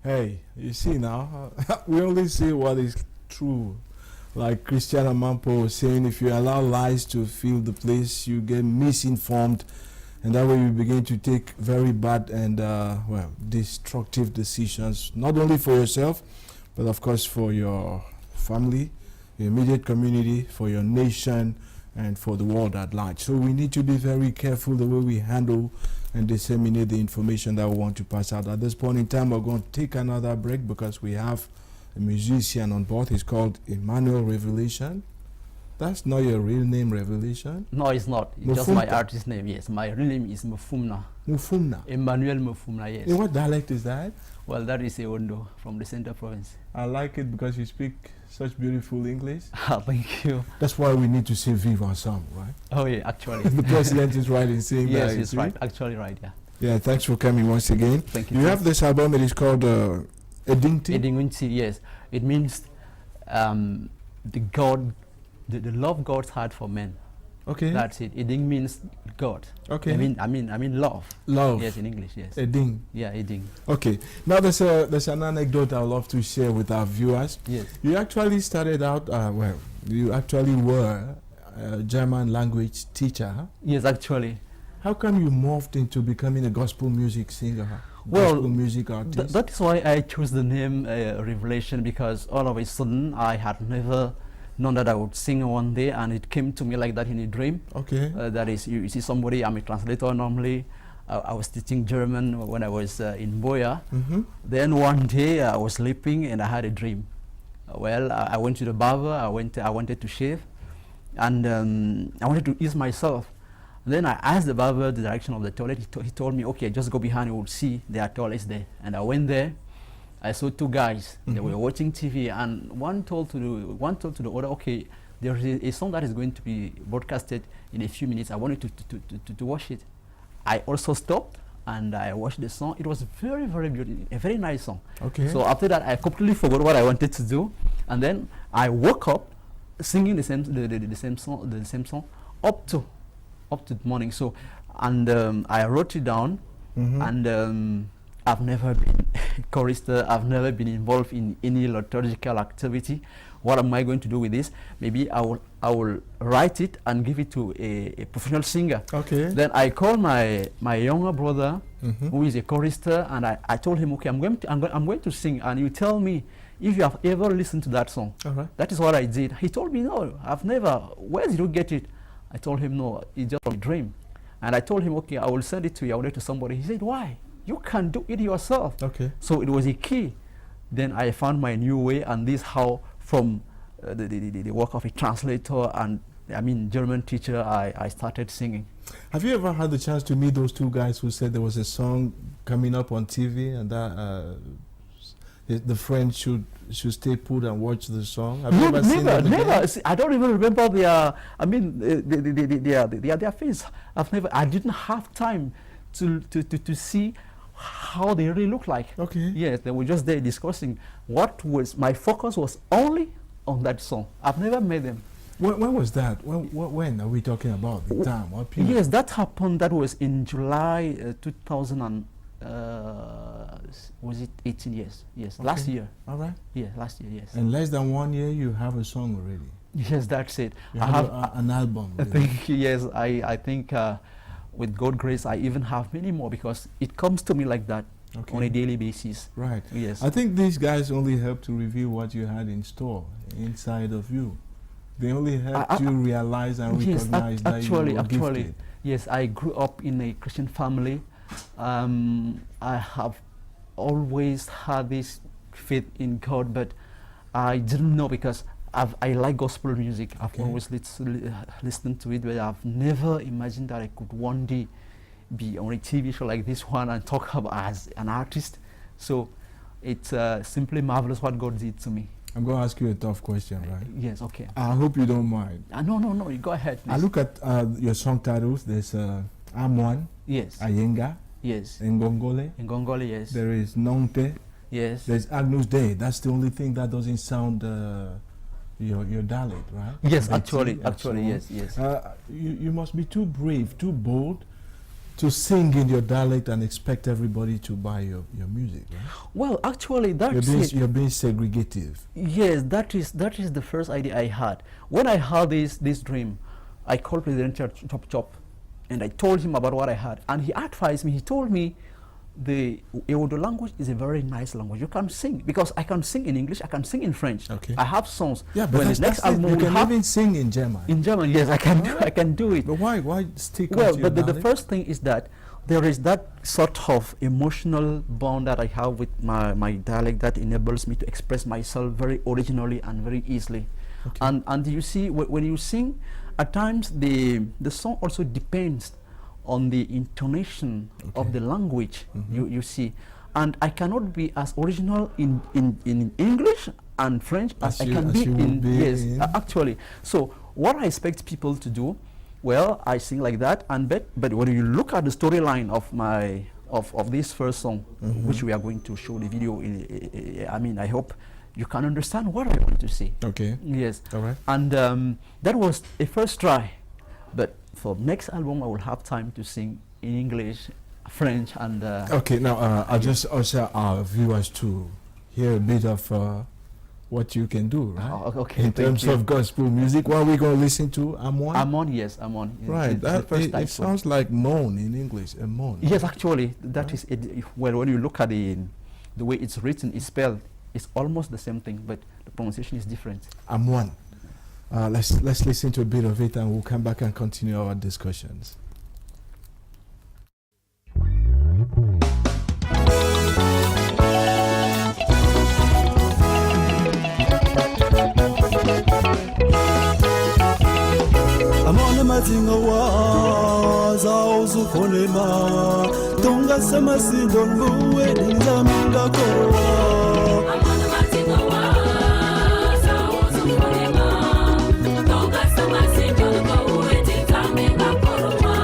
Hey, you see now, we only see what is true. Like Christian Amampo was saying, if you allow lies to fill the place, you get misinformed, and that way you begin to take very bad and destructive decisions, not only for yourself, but of course for your family, your immediate community, for your nation, and for the world at large. So we need to be very careful the way we handle and disseminate the information that we want to pass out. At this point in time, we're going to take another break because we have a musician on board. He's called Emmanuel Revelation. That's not your real name, Revelation? No, it's not. It's just my artist name, yes. My real name is Mufumna. Mufumna? Emmanuel Mufumna, yes. In what dialect is that? Well, that is Ewondo from the Central Province. I like it because you speak such beautiful English. Thank you. That's why we need to say vive ensemble, right? Oh, yeah, actually. The president is right in saying yes, that. Yes, he's right. Actually right, yeah. Yeah, thanks for coming once again. Thank you. You have this album, it is called Edingti? Edingti, yes. It means the love God had for men. Okay. That's it. Eding means God. Okay. I mean love. Love. Yes, in English, yes. Eding. Yeah, Eding. Okay. Now there's an anecdote I'd love to share with our viewers. Yes. You actually started out, you actually were a German language teacher. Huh? Yes, actually. How come you morphed into becoming a gospel music singer? Gospel music artist? That is why I chose the name Revelation, because all of a sudden I had never known that I would sing one day, and it came to me like that in a dream. Okay. That is, you see somebody, I'm a translator normally. I was teaching German when I was in Boya. Then one day I was sleeping and I had a dream. I went to the barber, I wanted to shave, and I wanted to ease myself. Then I asked the barber the direction of the toilet. He told me, okay, just go behind, you will see there are toilets there. And I went there. I saw two guys. They were watching TV, and one told to the other, okay, there is a song that is going to be broadcasted in a few minutes. I wanted to watch it. I also stopped and I watched the song. It was very, very beautiful, a very nice song. Okay. So after that, I completely forgot what I wanted to do, and then I woke up singing the same song up to the morning. So, and I wrote it down, and I've never been a chorister. I've never been involved in any liturgical activity. What am I going to do with this? Maybe I will write it and give it to a professional singer. Okay. Then I called my younger brother, who is a chorister, and I told him, okay, I'm going to sing, and you tell me if you have ever listened to that song. That is what I did. He told me, no, I've never. Where did you get it? I told him, no, it's just a dream. And I told him, okay, I will send it to you. I will let it to somebody. He said, why? You can do it yourself. Okay. So it was a key. Then I found my new way, and this how from the work of a translator and German teacher, I started singing. Have you ever had the chance to meet those two guys who said there was a song coming up on TV and that the friends should stay put and watch the song? Have you ever seen them again? Never. See, I don't even remember their face. I didn't have time to see how they really look like. Okay. Yes, they were just there discussing. My focus was only on that song. I've never met them. When was that? When are we talking about? The time? What period? Yes, that happened. That was in July 2000 and was it 18 years? Yes, okay. Last year. All right. Yeah, last year. Yes. In less than 1 year, you have a song already. Yes, that's it. You have an album. I think yes. I think with God's grace, I even have many more because it comes to me like that on a daily basis. Right. Yes. I think these guys only help to reveal what you had in store inside of you. They only help you realize and recognize that you were gifted. Yes, I grew up in a Christian family. I have always had this faith in God, but I didn't know because I like gospel music. I've always listened to it, but I've never imagined that I could one day be on a TV show like this one and talk about as an artist. So it's simply marvelous what God did to me. I'm going to ask you a tough question, right? Yes, okay. I hope you don't mind. No, you go ahead, please. I look at your song titles. There's Amwan. Yes. Ayenga. Yes. Ngongole. Ngongole, yes. There is Nongte. Yes. There's Agnus Dei. That's the only thing that doesn't sound your dialect, right? Yes, actually, yes. You must be too brave, too bold to sing in your dialect and expect everybody to buy your music, right? Well, actually, that's it. You're being segregative. Yes, that is the first idea I had. When I had this dream, I called President Chop Chop, and I told him about what I had, and he advised me. He told me the Ewodo language is a very nice language. You can sing, because I can sing in English, I can sing in French. Okay. I have songs. Yeah, but when the next album you will can have even sing in German. in German, yes, I can do it. But why stick Well, to your but the dialect? first thing is that there is that sort of emotional bond that I have with my dialect that enables me to express myself very originally and very easily. Okay. And you see, when you sing, at times the song also depends on the intonation of the language. You see, and I cannot be as original in English and French as I can be in actually. So what I expect people to do, well, I sing like that, and but when you look at the storyline of my of this first song, which we are going to show the video in, I mean, I hope you can understand what I want to say. Okay. Yes. All right. And that was a first try, but for next album I will have time to sing in English, French, and okay. Now I'll just also our viewers to hear a bit of what you can do, right? Okay. In terms of gospel music, what are we going to listen to? I'm on. Yes, I'm on. Right. It sounds like moan in English. A moan. Yes, actually, that is it. Well, when you look at the way it's written, it's spelled, it's almost the same thing, but the pronunciation is different. I'm one. Let's listen to a bit of it, and we'll come back and continue our discussions. Amona mazinga waza uzufonema Tunga sama sindo mbuwe nizaminga koroa Amona mazinga waza uzufonema Tunga sama sindo mbuwe nizaminga koroa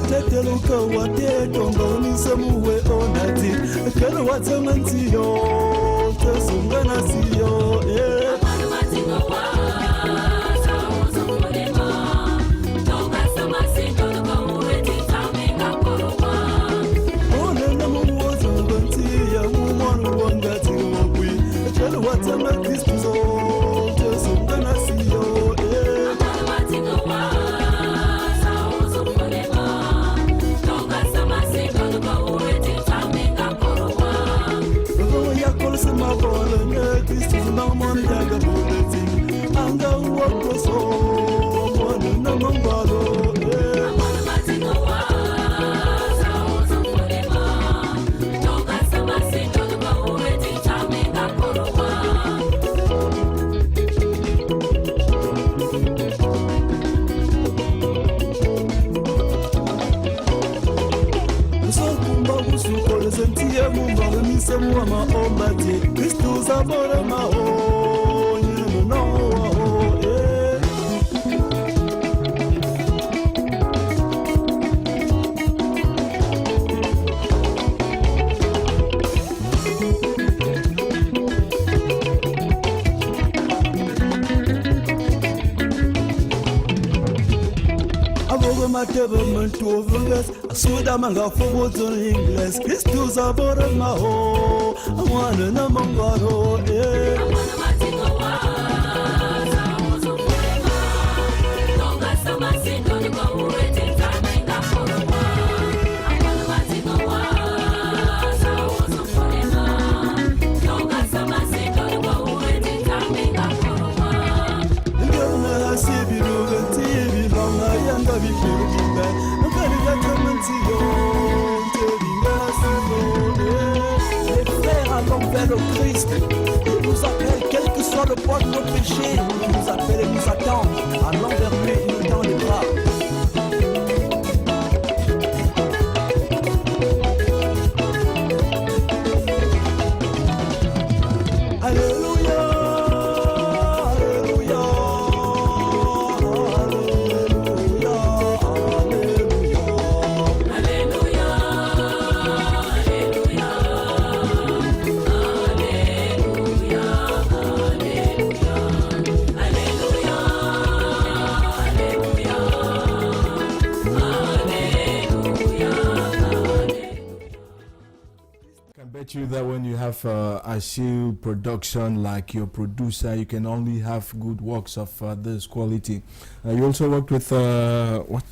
Teteluka wate tonga unisamuwe onati Kero watsamantiyo tesungana siyo Amana matinga waza uzumulema Tonga samasindo nukamuwe titamenga koroma Onena mumuoza mbantiya mumonu wangati wakwi Kero watsamatistuzo tesungana siyo Amana matinga waza Mama ombati Christus abora mao you know Abogo matebe mentu overs Asuda manga fogo in English Christus abora mao Amwana na mangaro Amwana matinga waza uzumulema Tonga samasindo nuka uwete tamenga koroma Amwana matinga waza uzumulema Tonga samasindo nuka uwete tamenga koroma Ndona hasibi ruganti bilonga yanga bikirumbe Nkaliga tamantiyo Ntebinga hasibo Allons vers le Christ. Il nous appelle, quel que soit le poids de nos péchés. Il nous appelle et nous attend. Allons vers lui, il nous tend les bras. Alléluia, Alléluia, Alléluia, Alléluia, Alléluia. that when you have a shield production like your producer, you can only have good works of this quality. You also worked with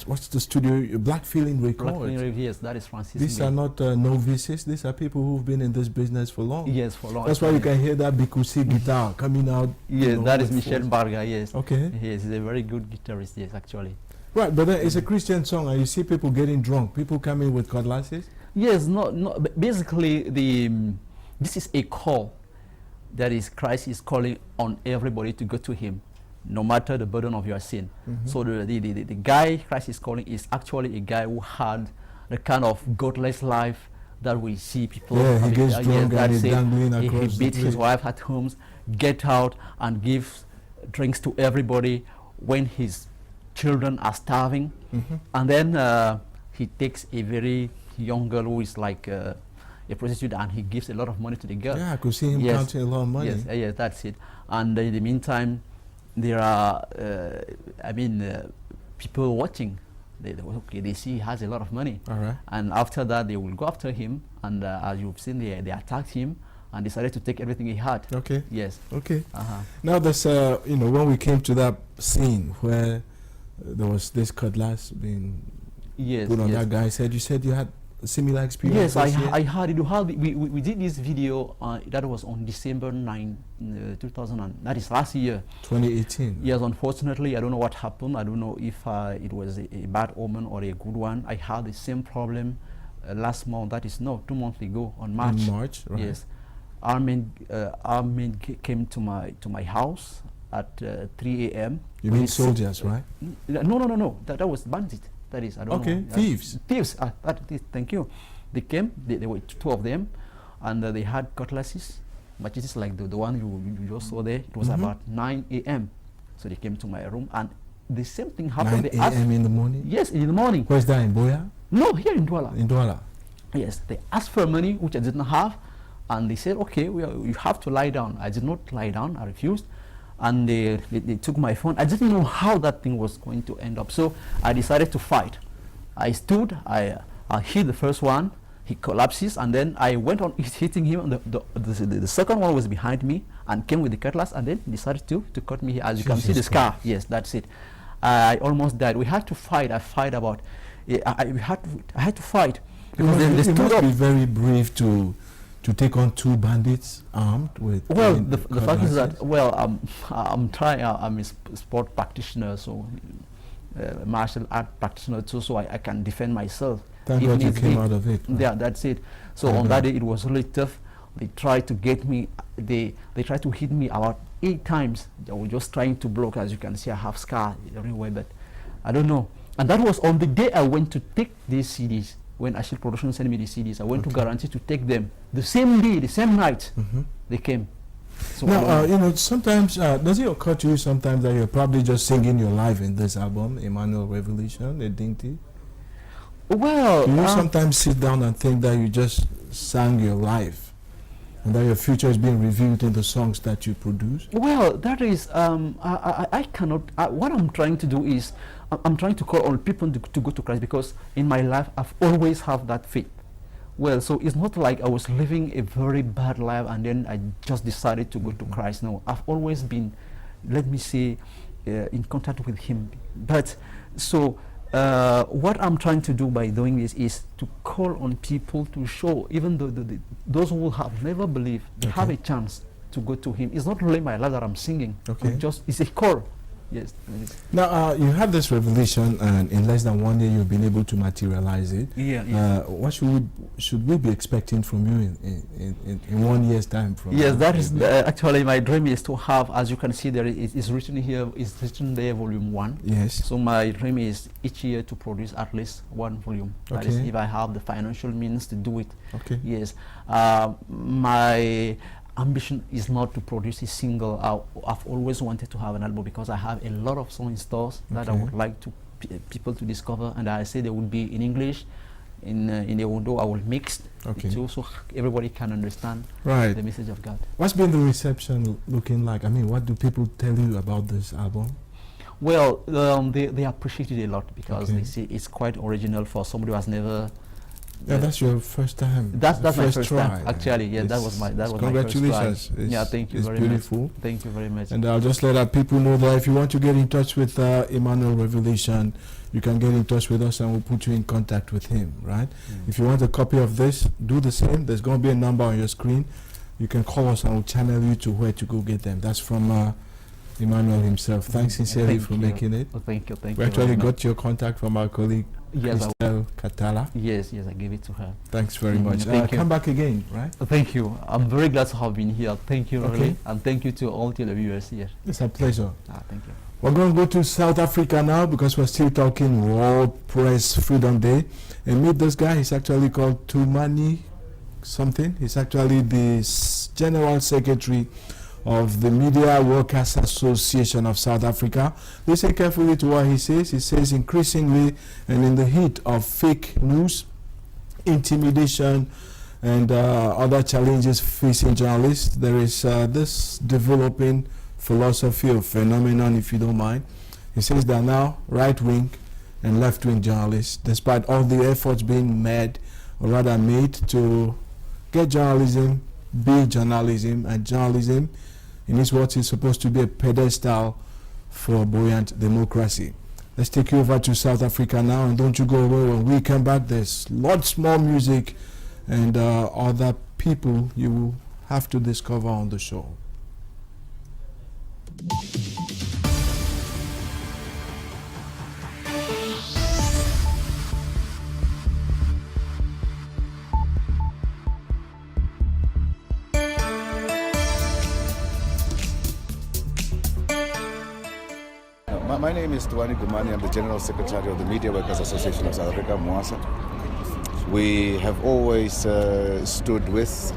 what's the studio? Black Feeling Records. Black Feeling, yes, that is Francis. These are not novices. These are people who've been in this business for long. Yes, for long. That's why you can hear that Bikusi guitar coming out. Yes, that is Michel Barga. Yes. Okay. Yes, he's a very good guitarist. Yes, actually. Right, but then it's a Christian song, and you see people getting drunk. People coming with cutlasses. Yes, no. Basically, this is a call that is Christ is calling on everybody to go to Him, no matter the burden of your sin. So the guy Christ is calling is actually a guy who had the kind of godless life that we see people. Yeah, he gets drunk and he's dangling across. He beats his wife at home, get out and gives drinks to everybody when his children are starving, and then he takes a very young girl who is like a prostitute, and he gives a lot of money to the girl. Yeah, I could see him counting a lot of money. Yes, yes, that's it. And in the meantime, there are, people watching. They see he has a lot of money. All right. And after that, they will go after him, and as you've seen, they attacked him and decided to take everything he had. Okay. Yes. Okay. Now, there's when we came to that scene where there was this cutlass being put on that guy's head, you said you had a similar experience. Yes, I had it. We did this video that was on December 9, 2000, that is last year. 2018. Yes, unfortunately, I don't know what happened. I don't know if it was a bad omen or a good one. I had the same problem last month, 2 months ago, on March. In March, right. Yes. Our men came to my house at 3 a.m. You mean soldiers, right? No. That was bandit. That is, I don't know. Okay, thieves. Thieves. Thank you. They came. They were 2 of them, and they had cutlasses, machetes like the one you just saw there. It was about 9 a.m. So they came to my room, and the same thing happened. 9 a.m. in the morning? Yes, in the morning. Where's that, in Boya? No, here in Douala. In Douala. Yes, they asked for money, which I didn't have, and they said, okay, you have to lie down. I did not lie down. I refused. And they took my phone. I didn't know how that thing was going to end up. So I decided to fight. I stood, I hit the first one, he collapses, and then I went on hitting him. The second one was behind me and came with the cutlass, and then decided to cut me here. As you can see the scar. Yes, that's it. I almost died. We had to fight. I had to fight. Because they stood up. Be very brave to take on 2 bandits armed with. Well, the fact is that I'm a sport practitioner, so martial art practitioner too, so I can defend myself. Thank God you came out of it. Yeah, that's it. So on that day it was really tough. They tried to get me. They tried to hit me about 8 times. They were just trying to block. As you can see, I have scar everywhere, but I don't know. And that was on the day I went to take these CDs. When Ashil Production sent me the CDs, I went to Guarantee to take them. The same day, the same night, they came. So now, sometimes, does it occur to you sometimes that you're probably just singing your life in this album, Emmanuel Revelation, Edinti? Well, do you sometimes sit down and think that you just sang your life and that your future is being revealed in the songs that you produce? Well, that is, I cannot, what I'm trying to do is, I'm trying to call on people to go to Christ, because in my life I've always had that faith. Well, so it's not like I was living a very bad life and then I just decided to go to Christ. No, I've always been, let me say, in contact with Him. But so what I'm trying to do by doing this is to call on people to show, even though those who have never believed, have a chance to go to Him. It's not really my life that I'm singing. Okay. It's a call. Yes. Now, you had this revelation, and in less than 1 year, you've been able to materialize it. Yeah. What should we be expecting from you in 1 year's time? Yes, that is actually my dream is to have, as you can see, there is written here. It's written there, volume 1. Yes. So my dream is each year to produce at least 1 volume. That is, if I have the financial means to do it. Okay. Yes. My ambition is not to produce a single. I've always wanted to have an album, because I have a lot of songs in stores that I would like to people to discover, and I say they would be in English, in the Ondo I will mix it too, so everybody can understand the message of God. What's been the reception looking like? I mean, what do people tell you about this album? Well, they appreciate it a lot, because they see it's quite original for somebody who has never Yeah, that's your first time. That's my first try. time. Actually, yeah, that was my first try. Congratulations. Yeah, thank you it's very beautiful. much. Thank you very much. And I'll just let our people know that if you want to get in touch with Emmanuel Revelation, you can get in touch with us and we'll put you in contact with him, right? If you want a copy of this, do the same. There's going to be a number on your screen. You can call us and we'll channel you to where to go get them. That's from Emmanuel himself. Thanks sincerely for making it. Oh, thank you. We actually got your contact from our colleague, yes, Christelle Catala. Yes, I gave it to her. Thanks very much. Thank you. Come back again, right? Thank you. I'm very glad to have been here. Thank you, Okay. really. And thank you to all televiewers here. It's a pleasure. Thank you. We're going to go to South Africa now because we're still talking World Press Freedom Day. And meet this guy. He's actually called Tumani something. He's actually the General Secretary of the Media Workers Association of South Africa. Listen carefully to what he says. He says increasingly and in the heat of fake news, intimidation, and other challenges facing journalists, there is this developing philosophy or phenomenon, if you don't mind. He says there are now right-wing and left-wing journalists, despite all the efforts being made, or rather made, to get journalism, be journalism, and journalism in his words is supposed to be a pedestal for buoyant democracy. Let's take you over to South Africa now, and don't you go away. When we come back, there's lots more music and other people you will have to discover on the show. My name is Tuani Gumani. I'm the General Secretary of the Media Workers Association of South Africa, MWASA. We have always stood with